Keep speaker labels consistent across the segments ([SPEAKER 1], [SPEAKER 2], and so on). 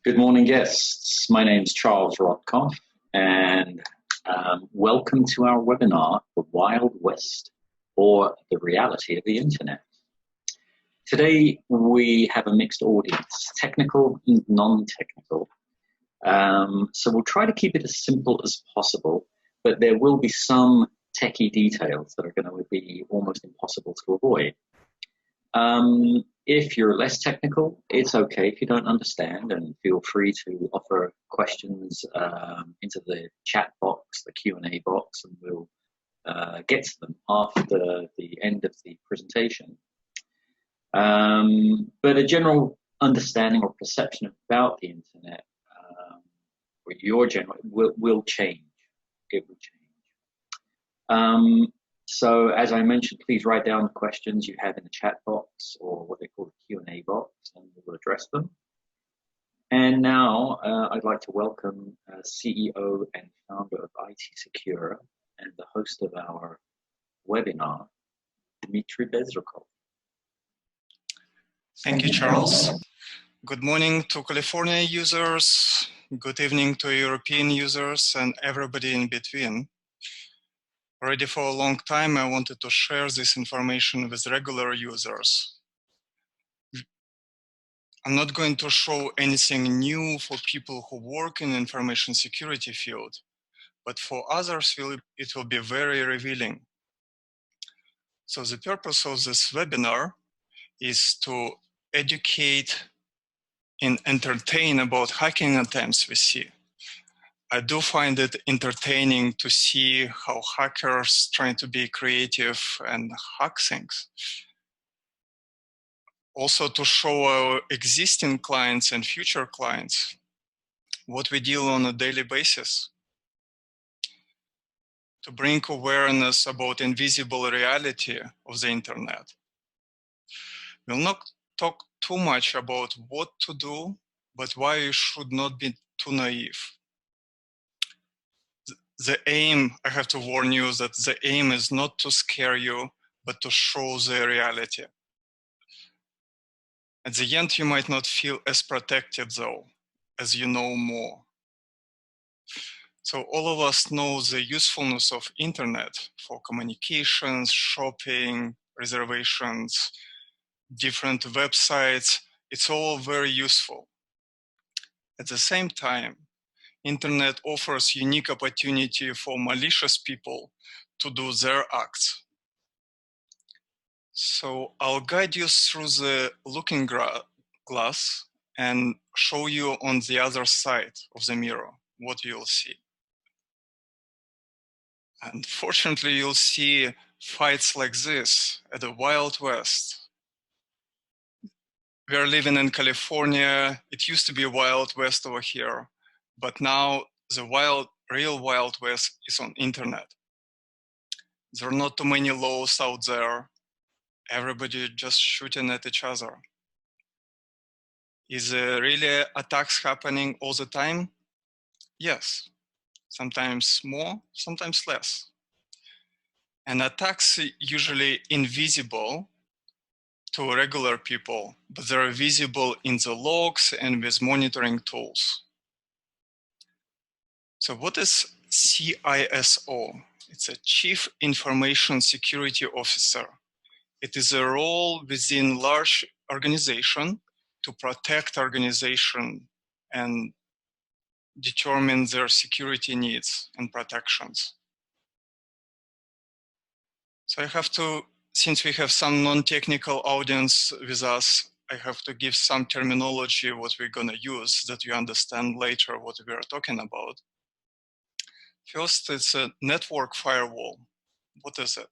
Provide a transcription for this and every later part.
[SPEAKER 1] Good morning, guests. My name's Charles Rotkoff, and welcome to our webinar, The Wild West, or the Reality of the Internet. Today, we have a mixed audience, technical and non-technical. So we'll try to keep it as simple as possible, but there will be some techie details that are going to be almost impossible to avoid. If you're less technical, it's okay if you don't understand, and feel free to offer questions into the chat box, the Q&A box, and we'll get to them after the end of the presentation. But a general understanding or perception about the internet, or your general, will change. It will change. So as I mentioned, please write down the questions you have in the chat box, or what they call the Q&A box, and we'll address them. And now I'd like to welcome CEO and founder of ITsecura and the host of our webinar, Dmitry Bezrukov.
[SPEAKER 2] Thank you, Charles. Good morning to California users, good evening to European users, and everybody in between. Already for a long time, I wanted to share this information with regular users. I'm not going to show anything new for people who work in the information security field, but for others, it will be very revealing. So the purpose of this webinar is to educate and entertain about hacking attempts we see. I do find it entertaining to see how hackers trying to be creative and hack things. Also to show our existing clients and future clients what we deal on a daily basis. To bring awareness about invisible reality of the internet. We'll not talk too much about what to do, but why you should not be too naive. The aim, I have to warn you that the aim is not to scare you, but to show the reality. At the end, you might not feel as protected though, as you know more. So all of us know the usefulness of internet for communications, shopping, reservations, different websites. It's all very useful. At the same time, internet offers unique opportunity for malicious people to do their acts. So I'll guide you through the looking glass and show you on the other side of the mirror what you'll see. Unfortunately, you'll see fights like this at the Wild West. We are living in California. It used to be Wild West over here, but now the real Wild West is on internet. There are not too many laws out there. Everybody just shooting at each other. Is really attacks happening all the time? Yes. Sometimes more, sometimes less. And attacks are usually invisible to regular people, but they're visible in the logs and with monitoring tools. So what is CISO? It's a Chief Information Security Officer. It is a role within large organization to protect organization and determine their security needs and protections. So I have to, since we have some non-technical audience with us, I have to give some terminology what we're gonna use that you understand later what we are talking about. First, it's a network firewall. What is it?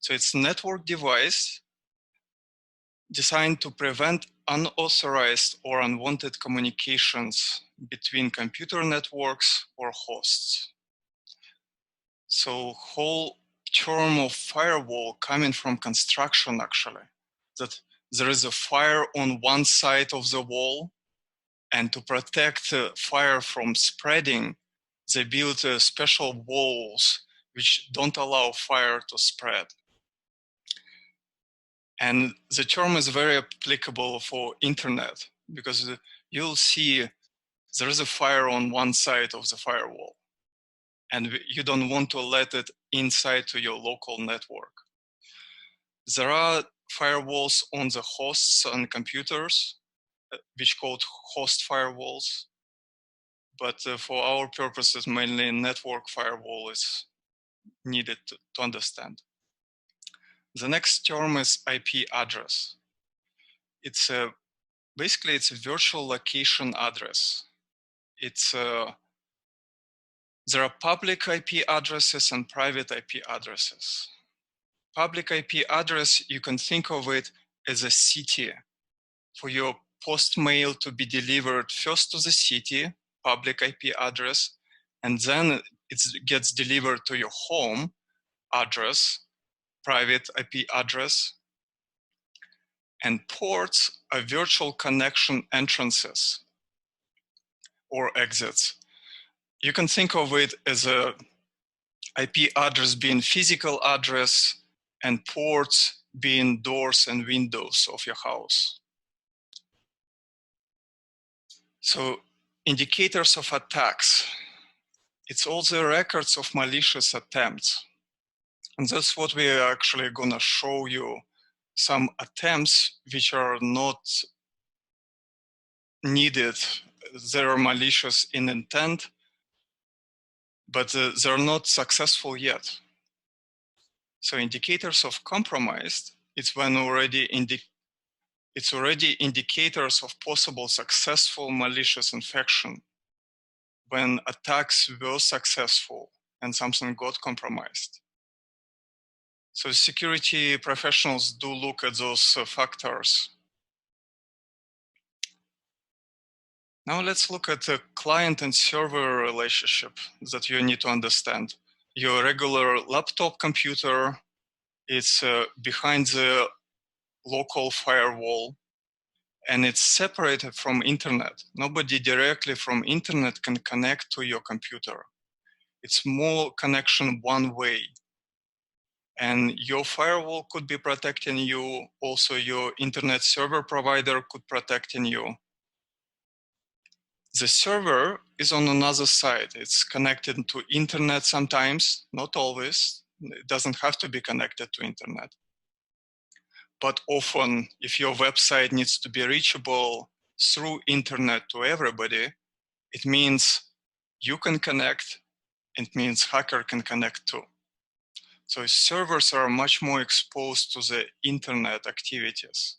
[SPEAKER 2] So it's a network device designed to prevent unauthorized or unwanted communications between computer networks or hosts. So whole term of firewall coming from construction actually, that there is a fire on one side of the wall, and to protect fire from spreading, they built special walls which don't allow fire to spread. And the term is very applicable for internet because you'll see there is a fire on one side of the firewall, and you don't want to let it inside to your local network. There are firewalls on the hosts and computers, which called host firewalls. But for our purposes, mainly network firewall is needed to understand. The next term is IP address. It's basically it's a virtual location address. There are public IP addresses and private IP addresses. Public IP address, you can think of it as a city. For your post mail to be delivered first to the city, public IP address, and then it gets delivered to your home address, private IP address. And ports are virtual connection entrances or exits. You can think of it as a IP address being physical address and ports being doors and windows of your house. So indicators of attacks. It's all the records of malicious attempts. And that's what we are actually gonna show you. Some attempts which are not needed. They're malicious in intent, but they're not successful yet. So indicators of compromised, it's when it's already indicators of possible successful malicious infection, when attacks were successful and something got compromised. So security professionals do look at those factors. Now let's look at the client and server relationship that you need to understand. Your regular laptop computer is behind the local firewall, and it's separated from internet. Nobody directly from internet can connect to your computer. It's more connection one way. And your firewall could be protecting you. Also, your internet server provider could protecting you. The server is on another side. It's connected to internet sometimes, not always. It doesn't have to be connected to internet. But often, if your website needs to be reachable through internet to everybody, it means you can connect. It means hacker can connect too. So servers are much more exposed to the internet activities.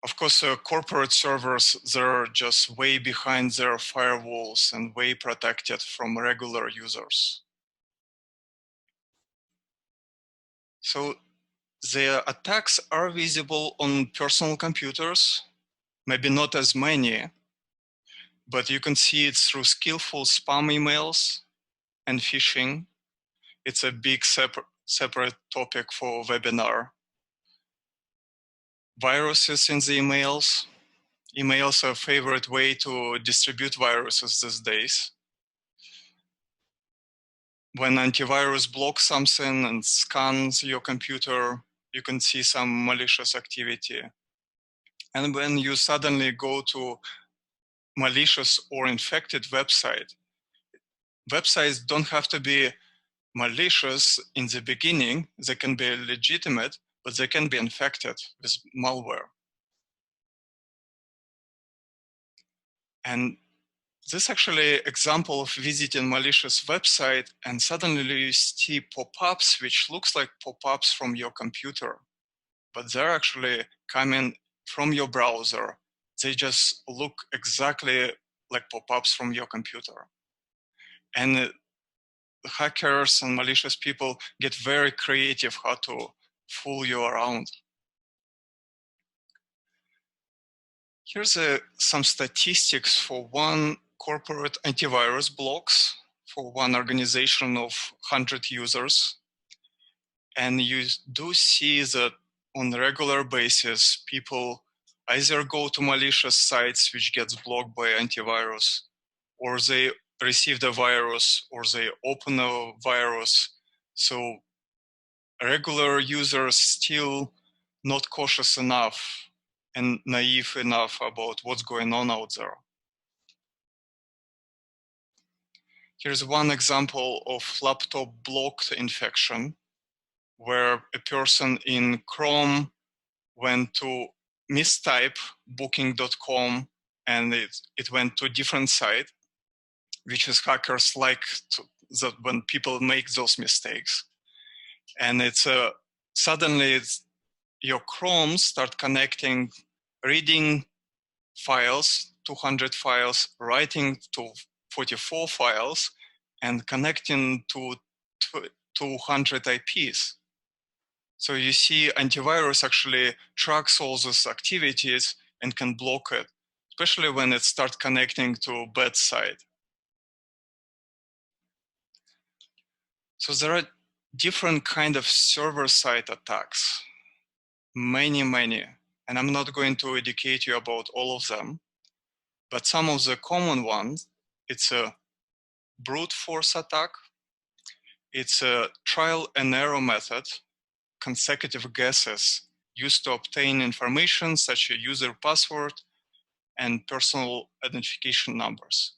[SPEAKER 2] Of course, corporate servers, they're just way behind their firewalls and way protected from regular users. So the attacks are visible on personal computers, maybe not as many, but you can see it through skillful spam emails and phishing. It's a big separate topic for webinar. Viruses in the emails. Emails are a favorite way to distribute viruses these days. When antivirus blocks something and scans your computer, you can see some malicious activity. And when you suddenly go to malicious or infected website, websites don't have to be malicious in the beginning. They can be legitimate, but they can be infected with malware. And this actually example of visiting malicious website, and suddenly you see pop-ups which looks like pop-ups from your computer, but they're actually coming from your browser. They just look exactly like pop-ups from your computer. And hackers and malicious people get very creative how to fool you around. Here's some statistics for one corporate antivirus blocks for one organization of 100 users. And you do see that on a regular basis, people either go to malicious sites which gets blocked by antivirus, or they receive the virus, or they open a virus. So regular users still not cautious enough, and naive enough about what's going on out there. Here's one example of laptop blocked infection, where a person in Chrome went to mistype booking.com and it went to a different site, which is hackers like that when people make those mistakes. And it's suddenly your Chrome start connecting, reading files, 200 files, writing to 44 files, and connecting to 200 IPs. So you see antivirus actually tracks all those activities and can block it, especially when it starts connecting to bad side. So there are different kind of server-side attacks, many, and I'm not going to educate you about all of them, but some of the common ones, it's a brute force attack, it's a trial and error method, consecutive guesses used to obtain information such as user password and personal identification numbers.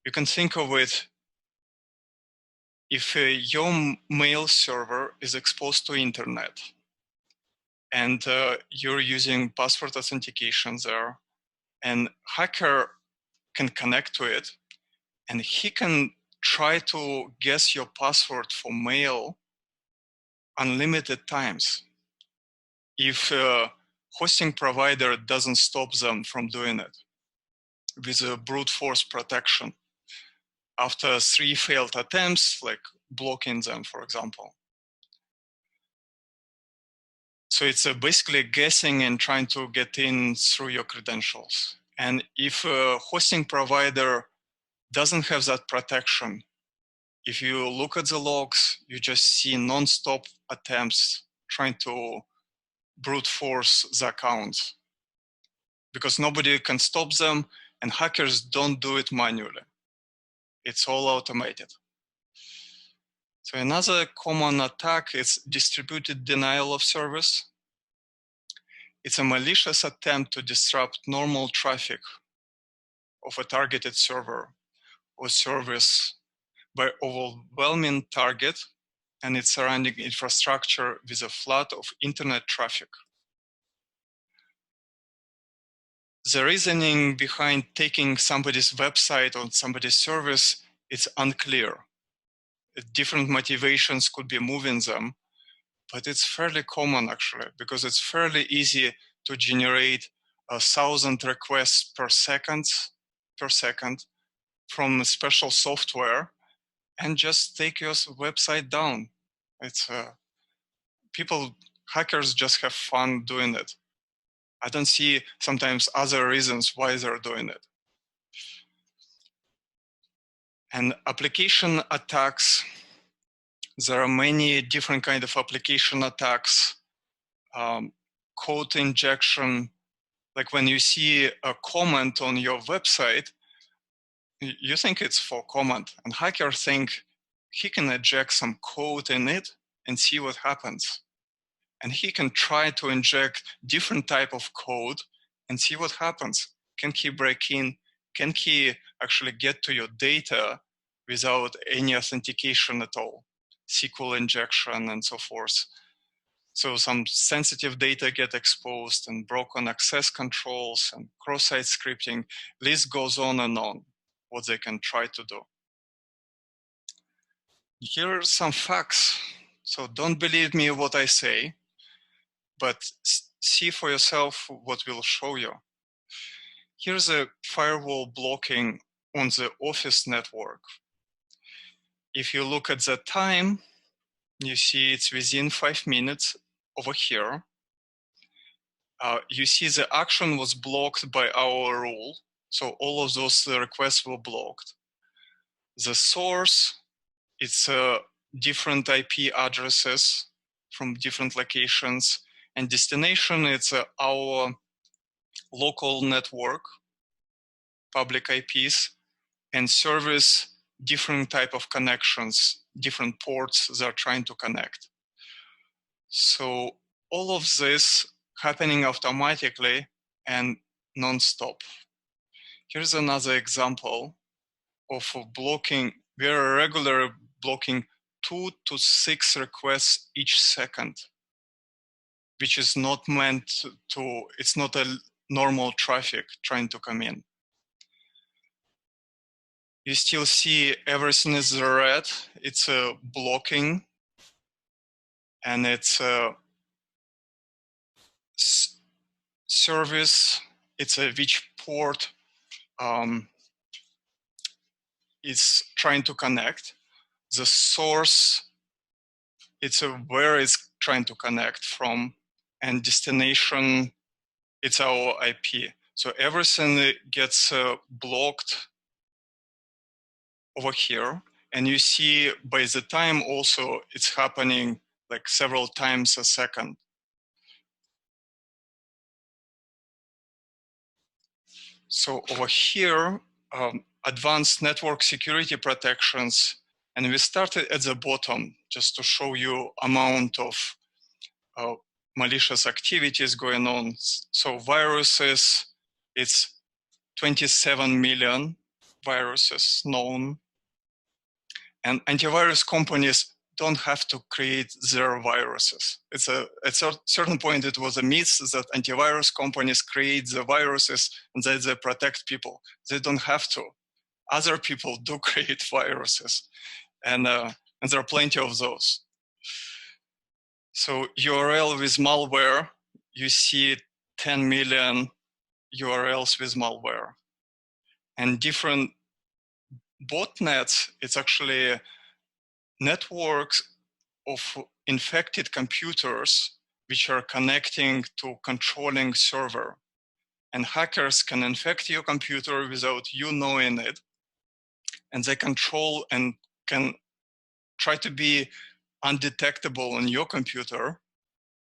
[SPEAKER 2] You can think of it if your mail server is exposed to internet and you're using password authentication there, and hacker can connect to it and he can try to guess your password for mail unlimited times if hosting provider doesn't stop them from doing it with a brute force protection after 3 failed attempts, like blocking them, for example. So it's basically guessing and trying to get in through your credentials. And if a hosting provider doesn't have that protection, if you look at the logs, you just see non-stop attempts trying to brute force the accounts because nobody can stop them and hackers don't do it manually. It's all automated. So another common attack is distributed denial of service. It's a malicious attempt to disrupt normal traffic of a targeted server or service by overwhelming target and its surrounding infrastructure with a flood of internet traffic. The reasoning behind taking somebody's website or somebody's service is unclear. Different motivations could be moving them, but it's fairly common actually, because it's fairly easy to generate 1,000 requests per second from special software and just take your website down. It's hackers just have fun doing it. I don't see sometimes other reasons why they're doing it. And application attacks, there are many different kinds of application attacks. Code injection, like when you see a comment on your website, you think it's for comment, and hacker think he can inject some code in it and see what happens. And he can try to inject different type of code and see what happens. Can he break in? Can he actually get to your data without any authentication at all? SQL injection and so forth. So some sensitive data get exposed and broken access controls and cross-site scripting. List goes on and on, what they can try to do. Here are some facts. So don't believe me what I say, but see for yourself what we'll show you. Here's a firewall blocking on the office network. If you look at the time, you see it's within 5 minutes over here. You see the action was blocked by our rule. So all of those requests were blocked. The source, it's different IP addresses from different locations. And destination, it's our local network, public IPs, and service, different type of connections, different ports they're trying to connect. So all of this happening automatically and non-stop. Here's another example of blocking, very regular blocking 2 to 6 requests each second, which is not meant to, it's not a normal traffic trying to come in. You still see everything is red, it's a blocking, and it's a service, it's a which port is trying to connect. The source, it's a where it's trying to connect from, and destination, it's our IP. So everything gets blocked over here. And you see by the time also it's happening like several times a second. So over here, advanced network security protections. And we started at the bottom just to show you amount of malicious activities going on. So viruses, it's 27 million viruses known. And antivirus companies don't have to create their viruses. It's at a certain point, it was a myth that antivirus companies create the viruses and that they protect people. They don't have to. Other people do create viruses, and there are plenty of those. So URL with malware, you see 10 million URLs with malware. And different botnets, it's actually networks of infected computers which are connecting to controlling server. And hackers can infect your computer without you knowing it. And they control and can try to be undetectable on your computer,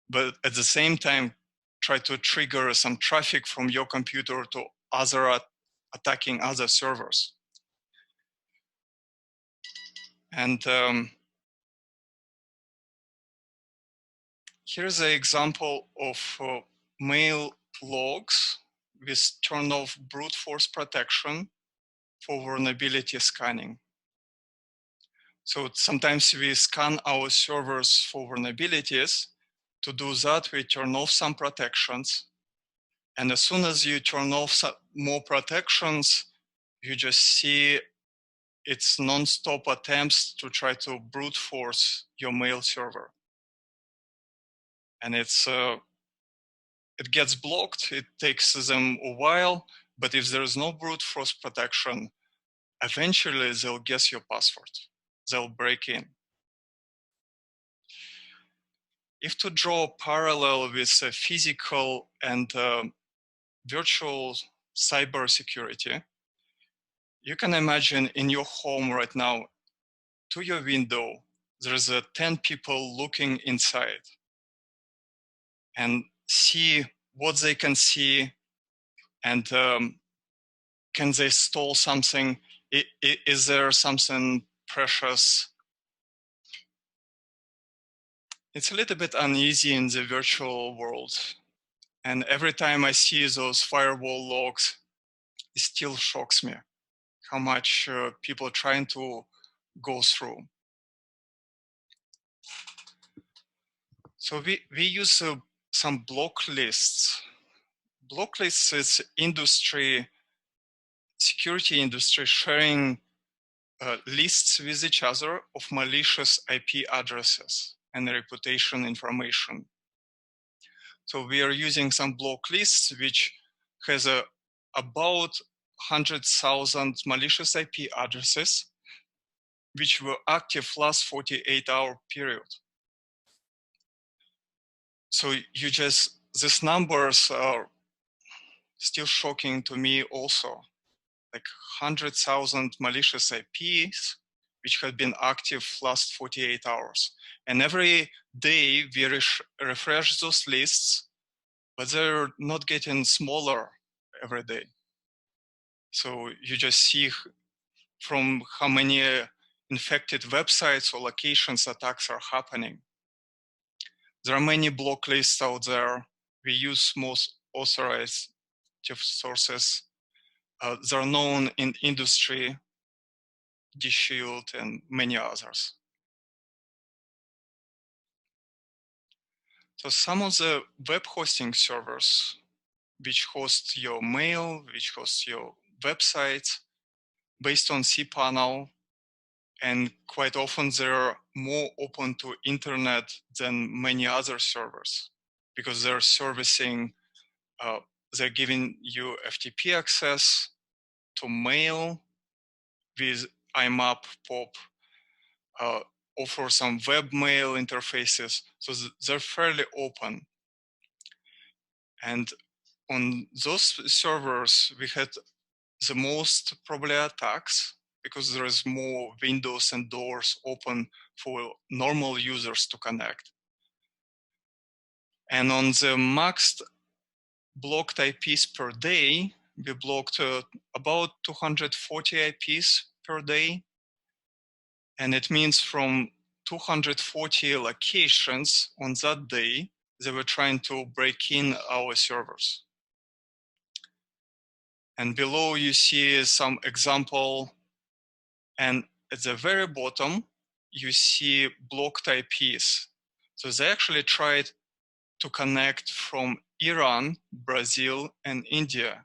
[SPEAKER 2] but at the same time, try to trigger some traffic from your computer to other attacking other servers. And here's an example of mail logs with turn off brute force protection for vulnerability scanning. So sometimes we scan our servers for vulnerabilities. To do that, we turn off some protections. And as soon as you turn off some more protections, you just see it's non-stop attempts to try to brute force your mail server. And it gets blocked. It takes them a while, but if there is no brute force protection, eventually they'll guess your password. They'll break in. If to draw a parallel with physical and virtual cybersecurity, you can imagine in your home right now, to your window, there's 10 people looking inside and see what they can see, and can they steal something? Is there something precious? It's a little bit uneasy in the virtual world. And every time I see those firewall logs, it still shocks me how much people are trying to go through. So we use some block lists. Block lists is industry, security industry sharing lists with each other of malicious IP addresses and reputation information. So we are using some block lists which has about 100,000 malicious IP addresses which were active last 48-hour period. So you just, these numbers are still shocking to me also. Like 100,000 malicious IPs which have been active last 48 hours. And every day we refresh those lists, but they're not getting smaller every day. So you just see from how many infected websites or locations attacks are happening. There are many block lists out there we use most authorized sources. They're known in industry, DShield, and many others. So some of the web hosting servers, which host your mail, which host your website, based on cPanel, and quite often they're more open to internet than many other servers because they're servicing, they're giving you FTP access to mail with IMAP, POP, offer some webmail interfaces. So they're fairly open. And on those servers, we had the most probably attacks because there is more windows and doors open for normal users to connect. And on the maxed blocked IPs per day, we blocked about 240 IPs per day. And it means from 240 locations on that day, they were trying to break in our servers. And below you see some example, and at the very bottom, you see blocked IPs. So they actually tried to connect from Iran, Brazil, and India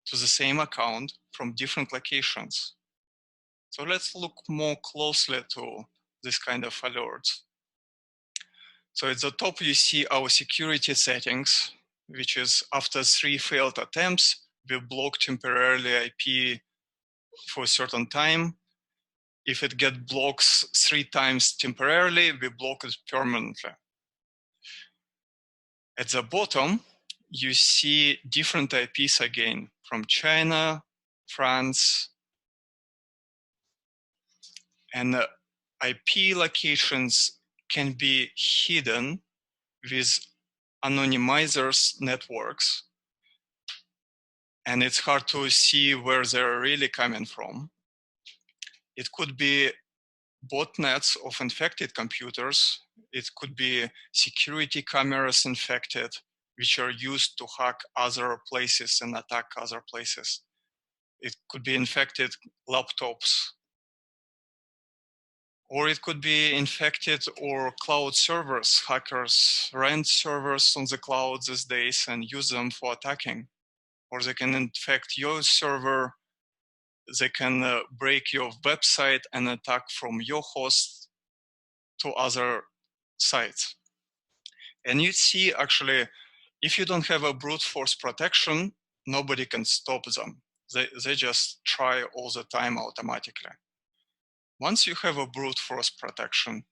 [SPEAKER 2] to the same account from different locations. So let's look more closely to this kind of alerts. So at the top, you see our security settings, which is after 3 failed attempts, we block temporarily IP for a certain time. If it gets blocks 3 times temporarily, we block it permanently. At the bottom, you see different IPs again from China, France, and IP locations can be hidden with anonymizers networks. And it's hard to see where they're really coming from. It could be botnets of infected computers. It could be security cameras infected, which are used to hack other places and attack other places. It could be infected laptops, or it could be infected or cloud servers. Hackers rent servers on the cloud these days and use them for attacking. Or they can infect your server. They can break your website and attack from your host to other sites. And you see, actually, if you don't have a brute force protection, nobody can stop them. They just try all the time automatically. Once you have a brute force protection,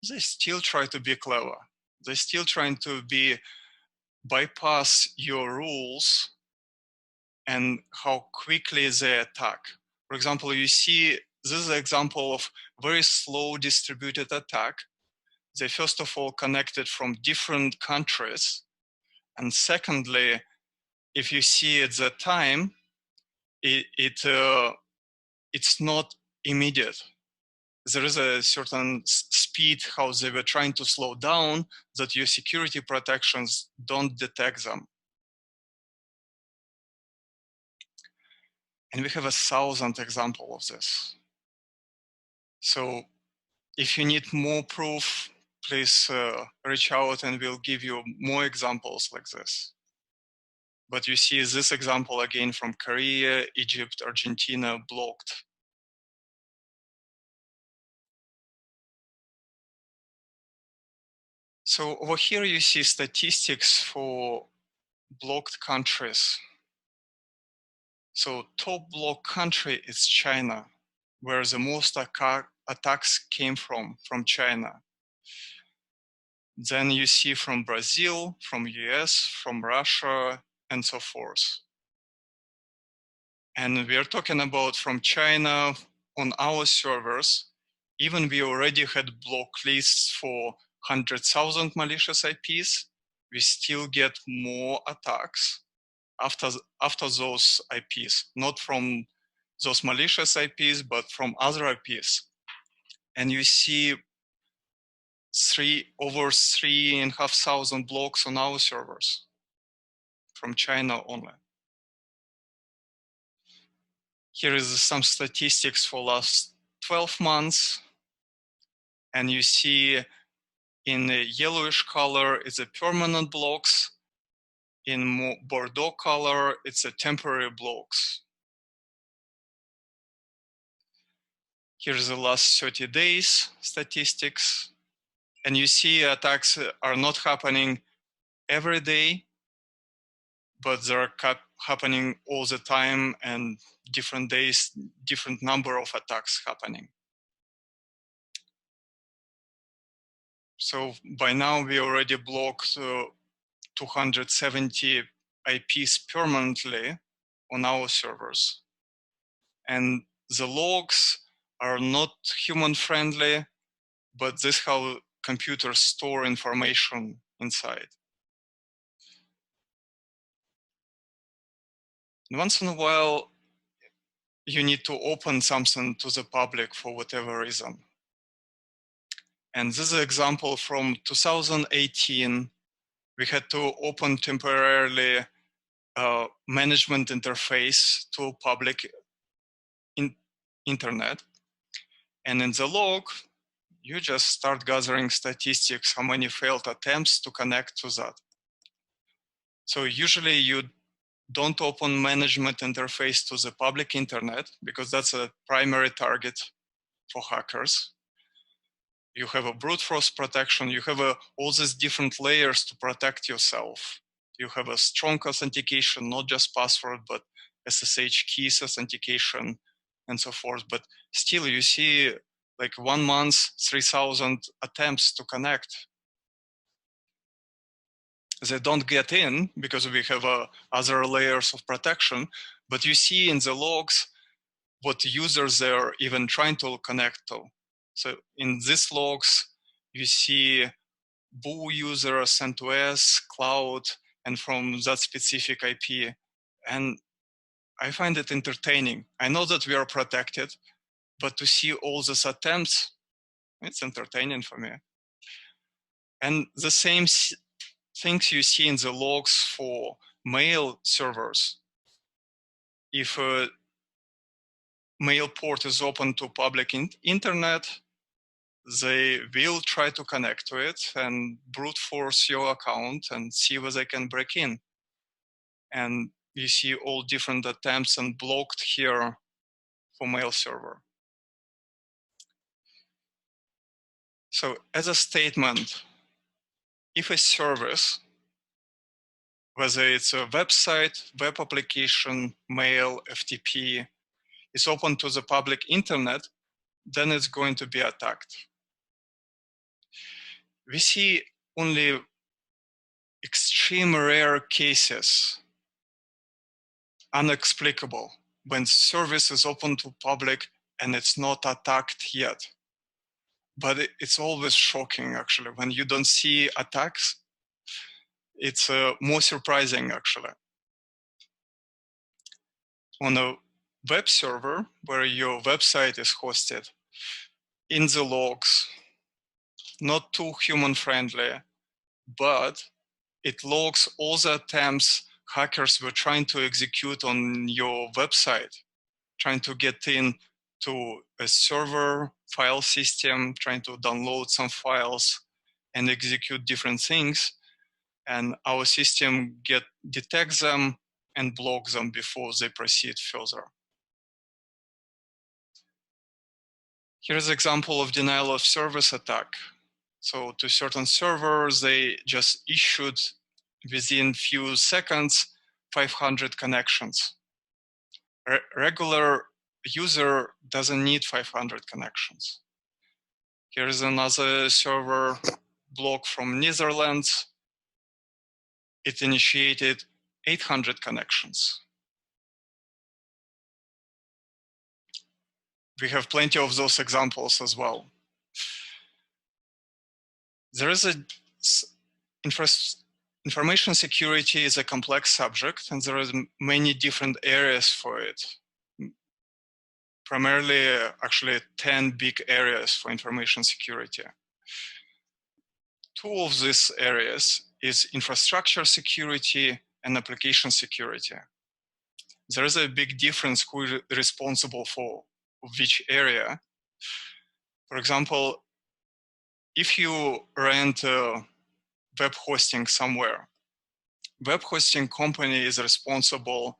[SPEAKER 2] they still try to be clever. They're still trying to bypass your rules and how quickly they attack. For example, you see, this is an example of very slow distributed attack. They first of all connected from different countries. And secondly, if you see at the time, it's not immediate. There is a certain speed how they were trying to slow down that your security protections don't detect them. And we have 1,000 examples of this. So if you need more proof, please reach out and we'll give you more examples like this. But you see this example again from Korea, Egypt, Argentina, blocked. So over here you see statistics for blocked countries. So top blocked country is China, where the most attacks came from China. Then you see from Brazil, from US, from Russia, and so forth. And we are talking about from China on our servers. Even we already had block lists for 100,000 malicious IPs, we still get more attacks after those IPs, not from those malicious IPs, but from other IPs. And you see over 3,500 blocks on our servers. from China only. Here is some statistics for last 12 months. And you see in the yellowish color, it's a permanent blocks. In Bordeaux color, it's a temporary blocks. Here's the last 30 days statistics. And you see attacks are not happening every day, but they're happening all the time, and different days, different number of attacks happening. So by now we already blocked 270 IPs permanently on our servers. And the logs are not human friendly, but this is how computers store information inside. And once in a while, you need to open something to the public for whatever reason. And this is an example from 2018. We had to open temporarily management interface to public internet. And in the log, you just start gathering statistics, how many failed attempts to connect to that. So usually you don't open management interface to the public internet because that's a primary target for hackers. You have a brute force protection. You have all these different layers to protect yourself. You have a strong authentication, not just password, but SSH keys authentication and so forth. But still you see like 1 month, 3,000 attempts to connect. They don't get in because we have other layers of protection, but you see in the logs what users are even trying to connect to. So in these logs, you see Boo user, CentOS, cloud, and from that specific IP. And I find it entertaining. I know that we are protected, but to see all these attempts, it's entertaining for me. And the same things you see in the logs for mail servers. If a mail port is open to public internet, they will try to connect to it and brute force your account and see whether they can break in. And you see all different attempts and blocked here for mail server. So as a statement, if a service, whether it's a website, web application, mail, FTP, is open to the public internet, then it's going to be attacked. We see only extreme rare cases, inexplicable, when service is open to public and it's not attacked yet. But it's always shocking, actually. When you don't see attacks, it's more surprising, actually. On a web server where your website is hosted, in the logs, not too human-friendly, but it logs all the attempts hackers were trying to execute on your website, trying to get in to a server file system, trying to download some files and execute different things. And our system detects them and blocks them before they proceed further. Here's an example of denial of service attack. So to certain servers, they just issued within few seconds 500 connections. Regular user doesn't need 500 connections. Here's another server block from Netherlands. It initiated 800 connections. We have plenty of those examples as well. There is information security is a complex subject, and there are many different areas for it. Primarily, actually 10 big areas for information security. 2 of these areas is infrastructure security and application security. There is a big difference who is responsible for which area. For example, if you rent web hosting somewhere, web hosting company is responsible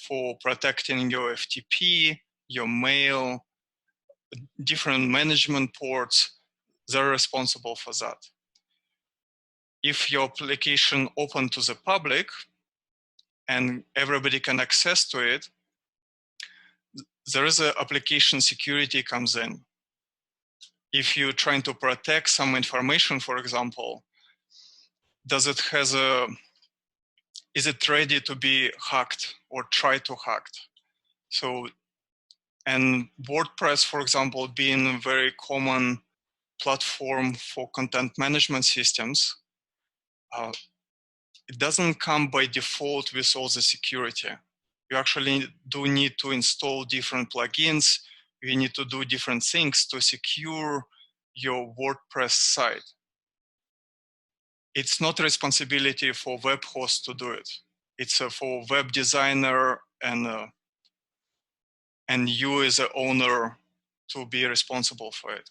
[SPEAKER 2] for protecting your FTP, your mail, different management ports. They're responsible for that. If your application open to the public and everybody can access to it, there is a application security comes in. If you're trying to protect some information, for example, is it ready to be hacked or try to hacked? So, and WordPress, for example, being a very common platform for content management systems, it doesn't come by default with all the security. You actually do need to install different plugins. You need to do different things to secure your WordPress site. It's not a responsibility for web host to do it. It's for web designer and you as the owner to be responsible for it.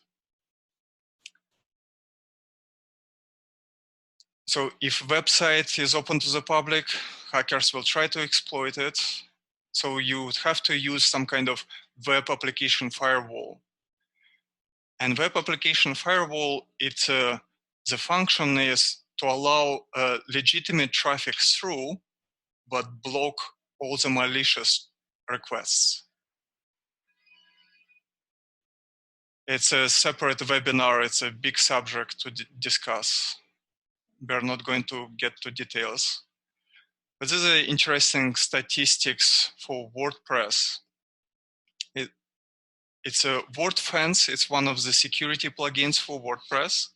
[SPEAKER 2] So if website is open to the public, hackers will try to exploit it. So you would have to use some kind of web application firewall. And web application firewall, the function is to allow legitimate traffic through, but block all the malicious requests. It's a separate webinar. It's a big subject to discuss. We're not going to get to details. But this is interesting statistics for WordPress. It's a WordFence. It's one of the security plugins for WordPress.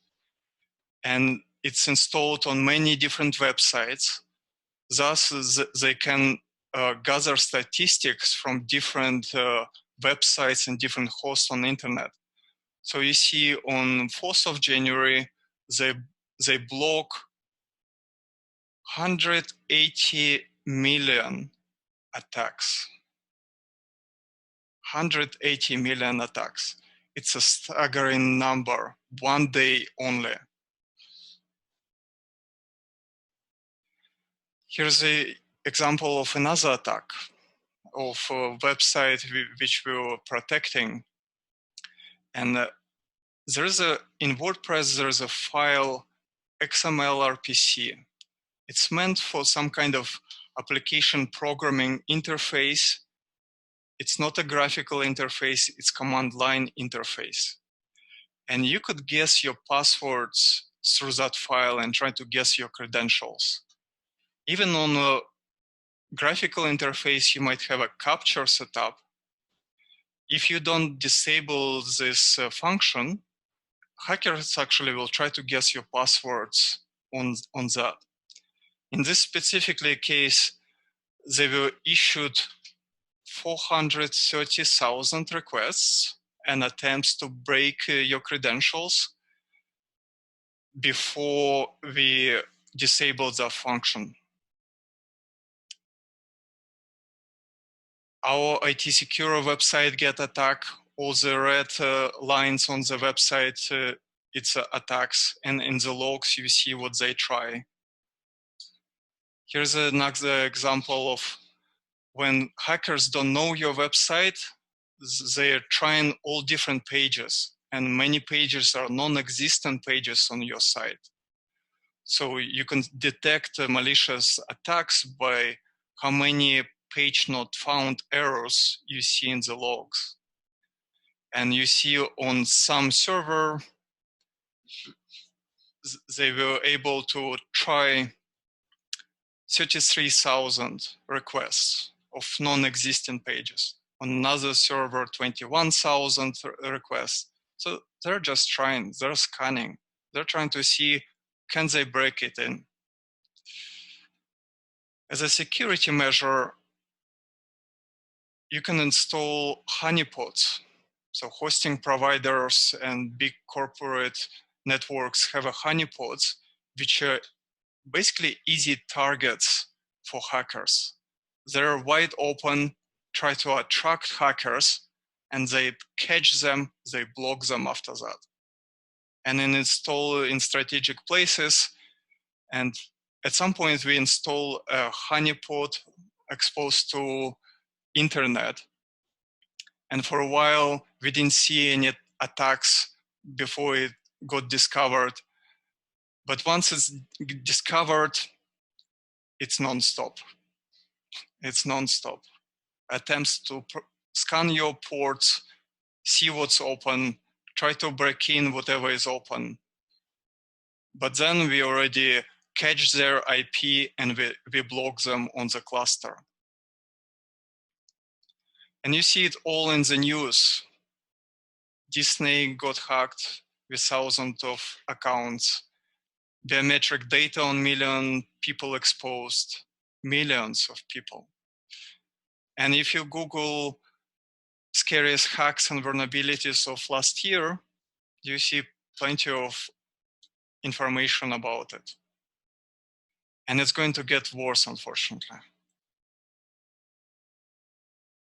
[SPEAKER 2] And it's installed on many different websites. Thus, they can gather statistics from different websites and different hosts on the internet. So you see on 4th of January, they block 180 million attacks. 180 million attacks. It's a staggering number, one day only. Here's an example of another attack of a website which we were protecting. And in WordPress, there's a file XML-RPC. It's meant for some kind of application programming interface. It's not a graphical interface, it's command line interface. And you could guess your passwords through that file and try to guess your credentials. Even on a graphical interface, you might have a captcha setup. If you don't disable this function, hackers actually will try to guess your passwords on that. In this specifically case, they were issued 430,000 requests and attempts to break your credentials before we disable the function. Our ITsecura website get attacked. All the red lines on the website, it's attacks. And in the logs, you see what they try. Here's another example of when hackers don't know your website, they're trying all different pages. And many pages are non-existent pages on your site. So you can detect malicious attacks by how many page not found errors you see in the logs. And you see on some server, they were able to try 33,000 requests of non-existent pages. On another server, 21,000 requests. So they're just trying, they're scanning. They're trying to see, can they break it in? As a security measure, you can install honeypots. So hosting providers and big corporate networks have a honeypots, which are basically easy targets for hackers. They're wide open, try to attract hackers, and they catch them, they block them after that. And then install in strategic places. And at some point we install a honeypot exposed to internet. And for a while we didn't see any attacks before it got discovered. But once it's discovered, it's nonstop. It's nonstop. Attempts to scan your ports, see what's open, try to break in whatever is open. But then we already catch their IP and we block them on the cluster. And you see it all in the news. Disney got hacked with thousands of accounts. Biometric data on million people exposed, millions of people. And if you Google scariest hacks and vulnerabilities of last year, you see plenty of information about it. And it's going to get worse, unfortunately.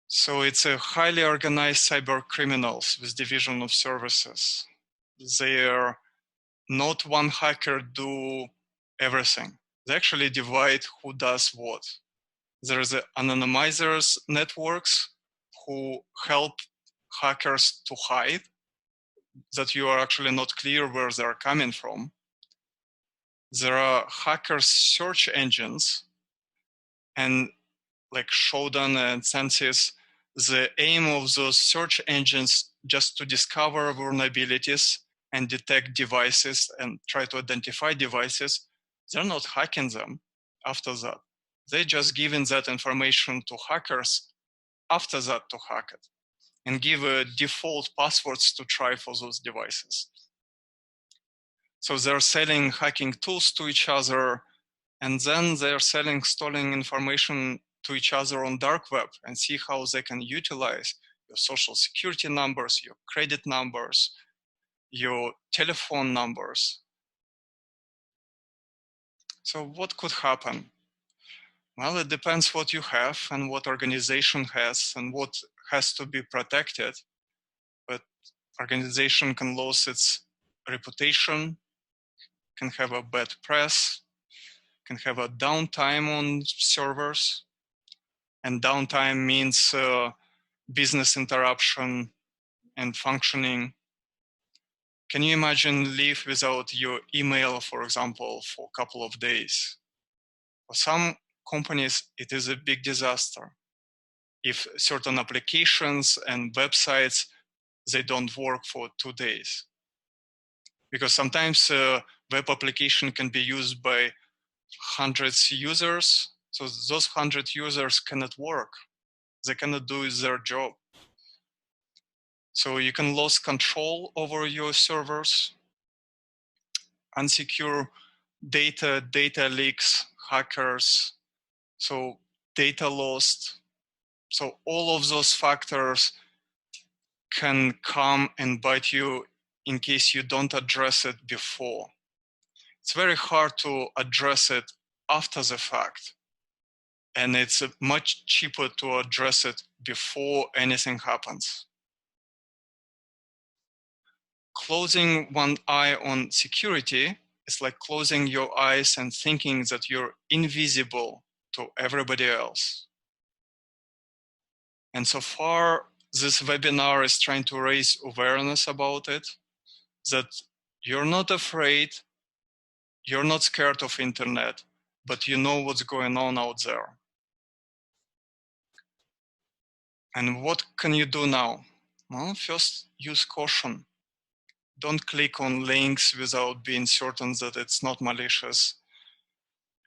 [SPEAKER 2] So it's a highly organized cyber criminals with division of services. They're not one hacker do everything. They actually divide who does what. There's anonymizers networks who help hackers to hide, that you are actually not clear where they're coming from. There are hackers search engines, and like Shodan and Census, the aim of those search engines just to discover vulnerabilities and detect devices and try to identify devices. They're not hacking them after that. They're just giving that information to hackers after that to hack it and give default passwords to try for those devices. So they're selling hacking tools to each other, and then they're selling stolen information to each other on dark web and see how they can utilize your social security numbers, your credit numbers, your telephone numbers. So what could happen? Well, it depends what you have and what organization has and what has to be protected. But organization can lose its reputation, can have a bad press, can have a downtime on servers. And downtime means business interruption and functioning. Can you imagine live without your email, for example, for a couple of days? For some companies, it is a big disaster. If certain applications and websites, they don't work for 2 days. Because sometimes web application can be used by hundreds of users. So those 100 users cannot work. They cannot do their job. So you can lose control over your servers, unsecure data leaks, hackers, so data lost. So all of those factors can come and bite you in case you don't address it before. It's very hard to address it after the fact. And it's much cheaper to address it before anything happens. Closing one eye on security is like closing your eyes and thinking that you're invisible to everybody else. And so far, this webinar is trying to raise awareness about it, that you're not afraid, you're not scared of internet, but you know what's going on out there. And what can you do now? Well, first, use caution. Don't click on links without being certain that it's not malicious.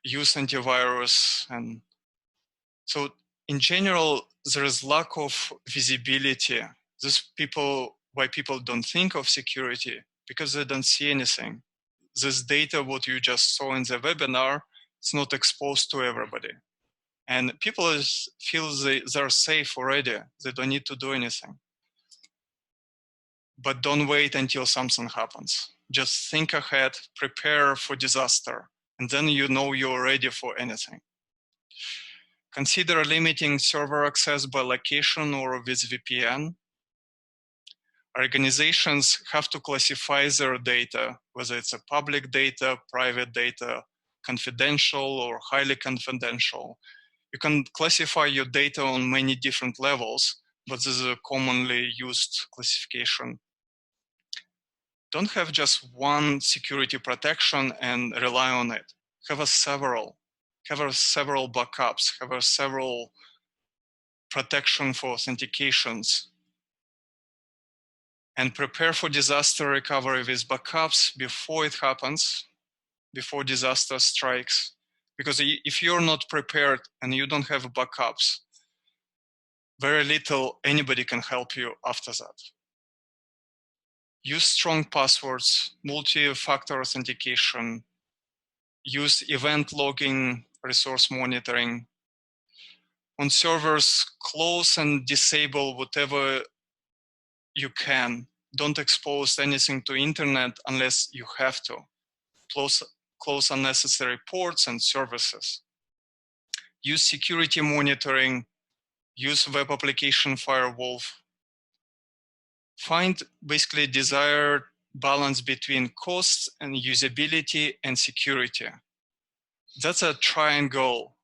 [SPEAKER 2] Use antivirus. And so in general, there is lack of visibility. This why people don't think of security, because they don't see anything. This data, what you just saw in the webinar, it's not exposed to everybody. And people feel they're safe already. They don't need to do anything. But don't wait until something happens. Just think ahead, prepare for disaster, and then you know you're ready for anything. Consider limiting server access by location or with VPN. Organizations have to classify their data, whether it's a public data, private data, confidential or highly confidential. You can classify your data on many different levels, but this is a commonly used classification. Don't have just one security protection and rely on it. Have several backups, have several protection for authentications, and prepare for disaster recovery with backups before it happens, before disaster strikes. Because if you're not prepared and you don't have backups, very little anybody can help you after that. Use strong passwords, multi-factor authentication, use event logging, resource monitoring. On servers, close and disable whatever you can. Don't expose anything to internet unless you have to. Close unnecessary ports and services. Use security monitoring, use web application firewall. Find basically desired balance between costs and usability and security. That's a triangle.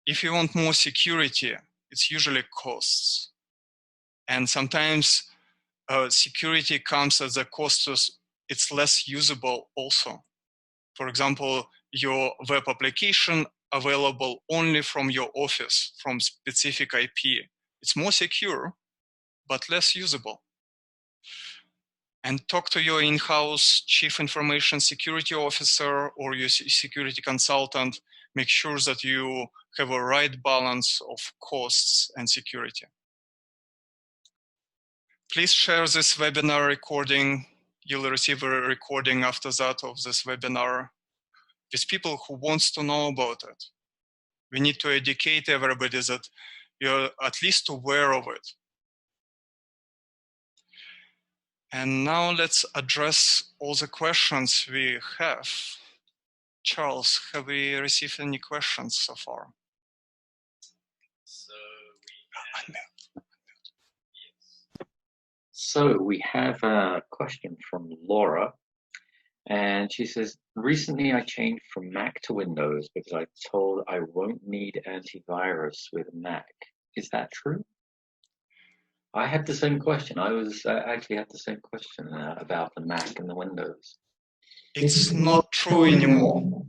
[SPEAKER 2] If you want more security, it's usually costs. And sometimes security comes at the cost of it's less usable also. For example, your web application available only from your office, from specific IP. It's more secure, but less usable. And talk to your in-house chief information security officer or your security consultant. Make sure that you have a right balance of costs and security. Please share this webinar recording. You'll receive a recording after that of this webinar with people who wants to know about it. We need to educate everybody that you're at least aware of it. And now let's address all the questions we have. Charles, have we received any questions so far?
[SPEAKER 1] So we have a question from Laura, and she says, recently I changed from Mac to Windows because I told I won't need antivirus with Mac. Is that true? I had the same question. I actually had the same question about the Mac and the Windows.
[SPEAKER 2] It's not true anymore.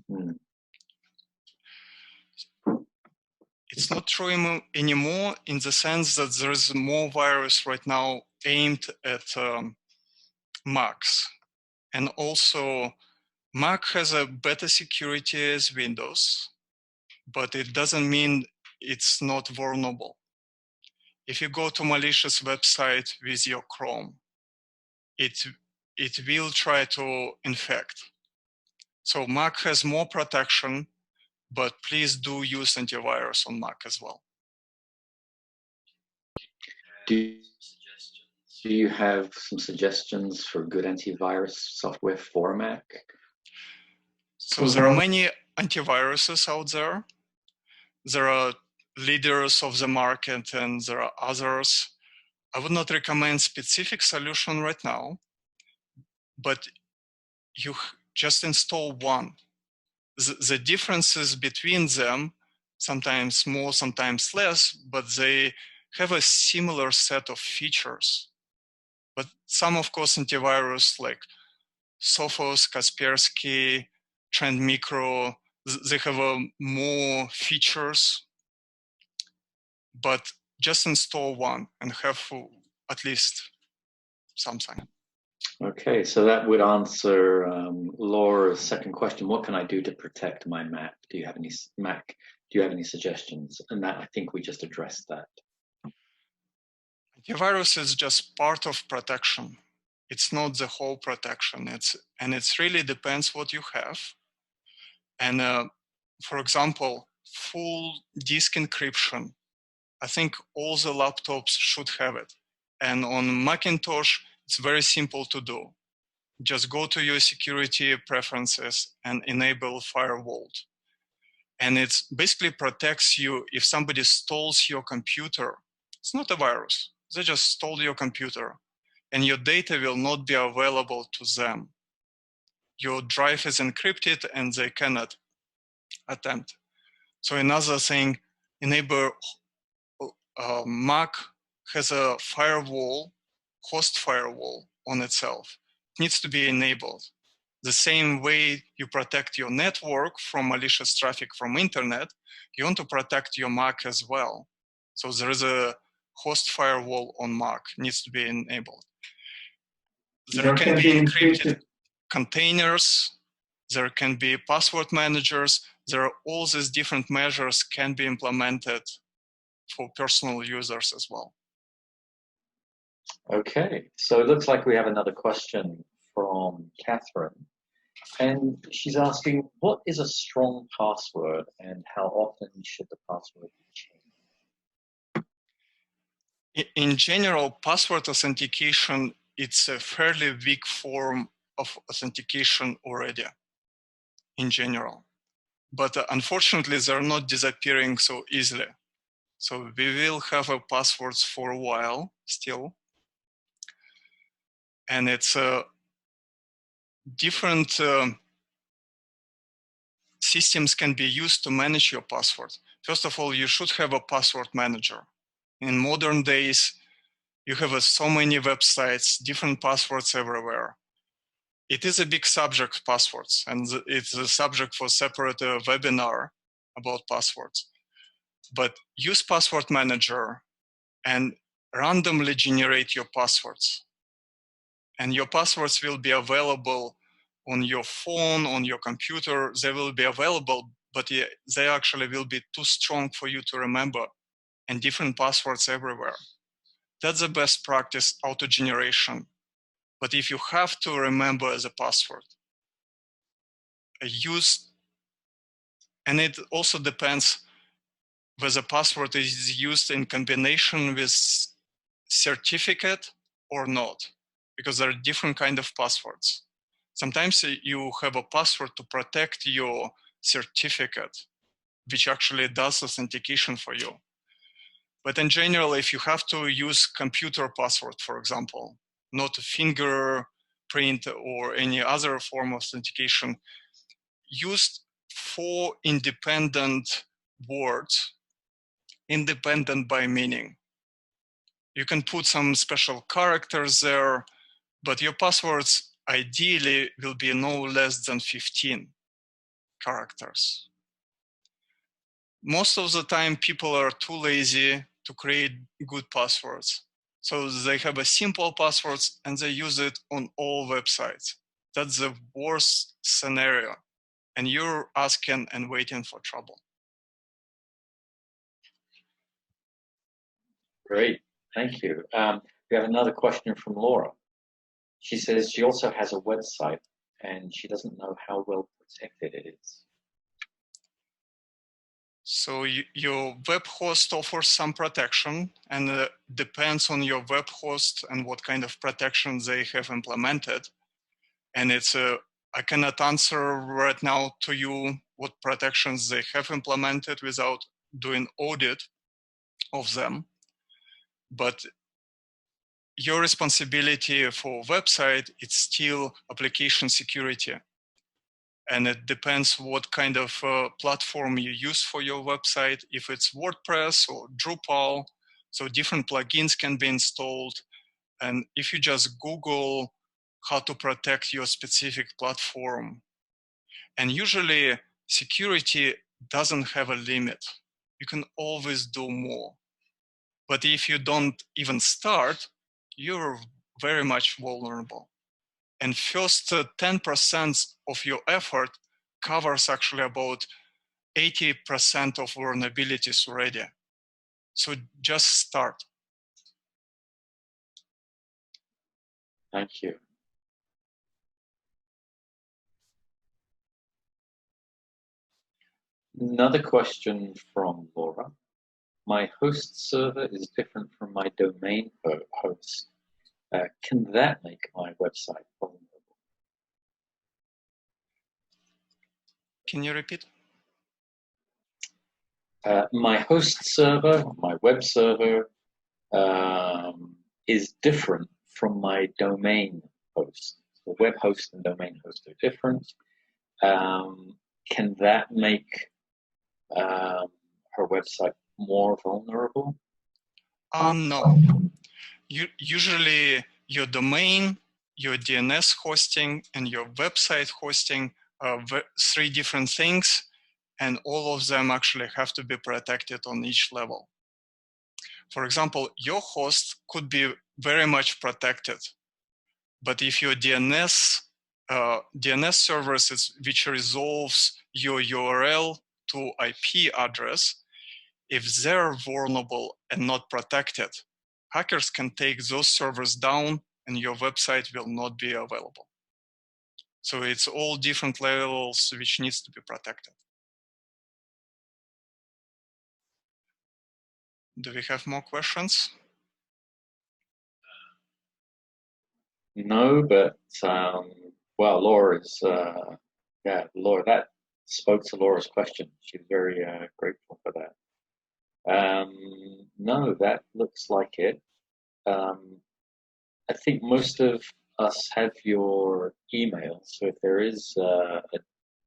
[SPEAKER 2] It's not true anymore in the sense that there is more virus right now aimed at Macs. And also Mac has a better security as Windows, but it doesn't mean it's not vulnerable. If you go to malicious website with your Chrome, it will try to infect. So Mac has more protection, but please do use antivirus on Mac as well.
[SPEAKER 1] Do you have some suggestions for good antivirus software for Mac?
[SPEAKER 2] So there are many antiviruses out there. There are leaders of the market and there are others. I would not recommend specific solution right now, but you just install one. The differences between them, sometimes more, sometimes less, but they have a similar set of features. But some, of course, antivirus like Sophos, Kaspersky, Trend Micro, they have more features, but just install one and have at least something.
[SPEAKER 1] Okay, so that would answer Laura's second question. What can I do to protect my Mac? Do you have any suggestions? And that, I think we just addressed that.
[SPEAKER 2] Antivirus is just part of protection. It's not the whole protection. It really depends what you have. And for example, full disk encryption. I think all the laptops should have it. And on Macintosh, it's very simple to do. Just go to your security preferences and enable firewall. And it basically protects you if somebody steals your computer. It's not a virus. They just stole your computer, and your data will not be available to them. Your drive is encrypted, and they cannot attempt. So another thing, enable Mac has a firewall, host firewall on itself. It needs to be enabled. The same way you protect your network from malicious traffic from internet, you want to protect your Mac as well. So there is a host firewall on Mac, needs to be enabled. There can be encrypted containers, there can be password managers, there are all these different measures can be implemented for personal users as well.
[SPEAKER 1] Okay, so it looks like we have another question from Catherine. And she's asking, what is a strong password and how often should the password be changed?
[SPEAKER 2] In general, password authentication, it's a fairly weak form of authentication already, in general. But unfortunately, they're not disappearing so easily. So we will have passwords for a while still. And it's different systems can be used to manage your password. First of all, you should have a password manager. In modern days, you have so many websites, different passwords everywhere. It is a big subject, passwords, and it's a subject for separate webinar about passwords. But use password manager and randomly generate your passwords. And your passwords will be available on your phone, on your computer. They will be available, but they actually will be too strong for you to remember, and different passwords everywhere. That's the best practice, auto-generation. But if you have to remember the password, use, and it also depends whether password is used in combination with certificate or not, because there are different kinds of passwords. Sometimes you have a password to protect your certificate, which actually does authentication for you. But in general, if you have to use computer password, for example, not a fingerprint or any other form of authentication, use 4 independent words, independent by meaning. You can put some special characters there, but your passwords ideally will be no less than 15 characters. Most of the time, people are too lazy to create good passwords. So they have a simple passwords and they use it on all websites. That's the worst scenario. And you're asking and waiting for trouble.
[SPEAKER 1] Great, thank you. We have another question from Laura. She says she also has a website and she doesn't know how well protected it is.
[SPEAKER 2] So your web host offers some protection, and depends on your web host and what kind of protection they have implemented. And it's I cannot answer right now to you what protections they have implemented without doing audit of them. But your responsibility for website, it's still application security. And it depends what kind of platform you use for your website. If it's WordPress or Drupal, so different plugins can be installed. And if you just Google how to protect your specific platform, and usually security doesn't have a limit. You can always do more. But if you don't even start, you're very much vulnerable. And first 10% of your effort covers actually about 80% of vulnerabilities already. So just start.
[SPEAKER 1] Thank you. Another question from Laura. My host server is different from my domain host. Can that make my website vulnerable?
[SPEAKER 2] Can you repeat?
[SPEAKER 1] My host server, my web server, is different from my domain host. The web host and domain host are different. Can that make her website more vulnerable?
[SPEAKER 2] No. Usually your domain, your DNS hosting, and your website hosting are three different things, and all of them actually have to be protected on each level. For example, your host could be very much protected, but if your DNS service which resolves your URL to IP address, if they're vulnerable and not protected, hackers can take those servers down and your website will not be available. So it's all different levels which needs to be protected. Do we have more questions?
[SPEAKER 1] No, but well, Laura's Laura, that spoke to Laura's question. She's very grateful for that. No, that looks like it. I think most of us have your email, so if there is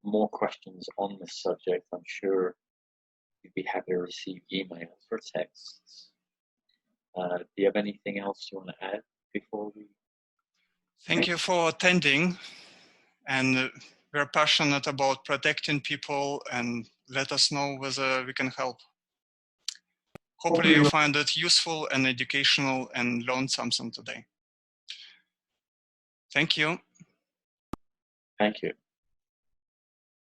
[SPEAKER 1] more questions on this subject, I'm sure you'd be happy to receive emails or texts. Do you have anything else you want to add before we?
[SPEAKER 2] Thank you for attending, and we're passionate about protecting people, and let us know whether we can help. Hopefully you find it useful and educational and learned something today. Thank you.
[SPEAKER 1] Thank you.